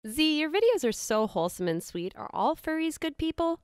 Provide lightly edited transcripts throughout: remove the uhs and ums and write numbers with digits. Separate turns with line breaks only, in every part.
Z, your videos are so wholesome and sweet. Are all furries good people?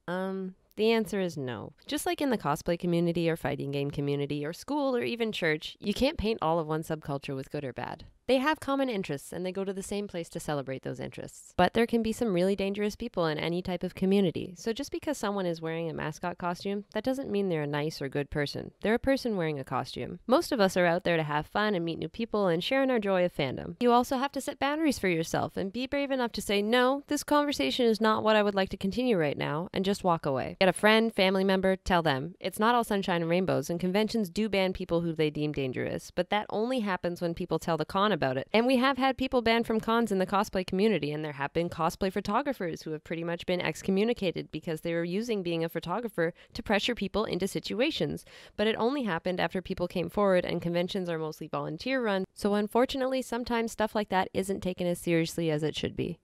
The answer is no. Just like in the cosplay community or fighting game community or school or even church, you can't paint all of one subculture with good or bad. They have common interests and they go to the same place to celebrate those interests. But there can be some really dangerous people in any type of community. So just because someone is wearing a mascot costume, that doesn't mean they're a nice or good person. They're a person wearing a costume. Most of us are out there to have fun and meet new people and share in our joy of fandom. You also have to set boundaries for yourself and be brave enough to say, no, this conversation is not what I would like to continue right now, and just walk away. Get a friend, family member, tell them. It's not all sunshine and rainbows, and conventions do ban people who they deem dangerous, but that only happens when people tell the con about it. And we have had people banned from cons in the cosplay community, and there have been cosplay photographers who have pretty much been excommunicated because they were using being a photographer to pressure people into situations. But it only happened after people came forward, and conventions are mostly volunteer run, so unfortunately sometimes stuff like that isn't taken as seriously as it should be.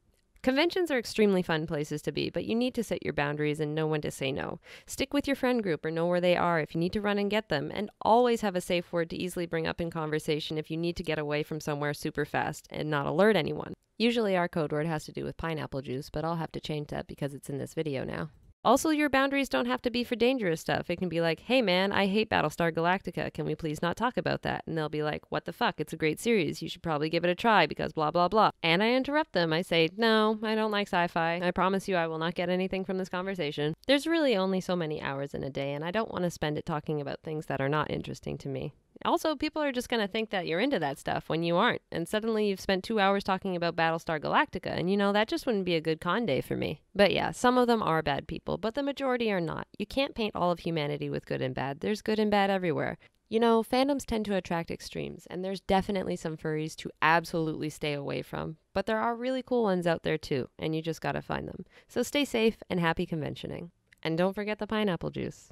Conventions are extremely fun places to be, but you need to set your boundaries and know when to say no. Stick with your friend group or know where they are if you need to run and get them, and always have a safe word to easily bring up in conversation if you need to get away from somewhere super fast and not alert anyone. Usually our code word has to do with pineapple juice, but I'll have to change that because it's in this video now. Also, your boundaries don't have to be for dangerous stuff. It can be like, hey man, I hate Battlestar Galactica. Can we please not talk about that? And they'll be like, what the fuck? It's a great series. You should probably give it a try because blah, blah, blah. And I interrupt them. I say, no, I don't like sci-fi. I promise you I will not get anything from this conversation. There's really only so many hours in a day, and I don't want to spend it talking about things that are not interesting to me. Also, people are just going to think that you're into that stuff when you aren't, and suddenly you've spent 2 hours talking about Battlestar Galactica, and that just wouldn't be a good con day for me. But yeah, some of them are bad people, but the majority are not. You can't paint all of humanity with good and bad. There's good and bad everywhere. Fandoms tend to attract extremes, and there's definitely some furries to absolutely stay away from, but there are really cool ones out there too, and you just gotta find them. So stay safe and happy conventioning. And don't forget the pineapple juice.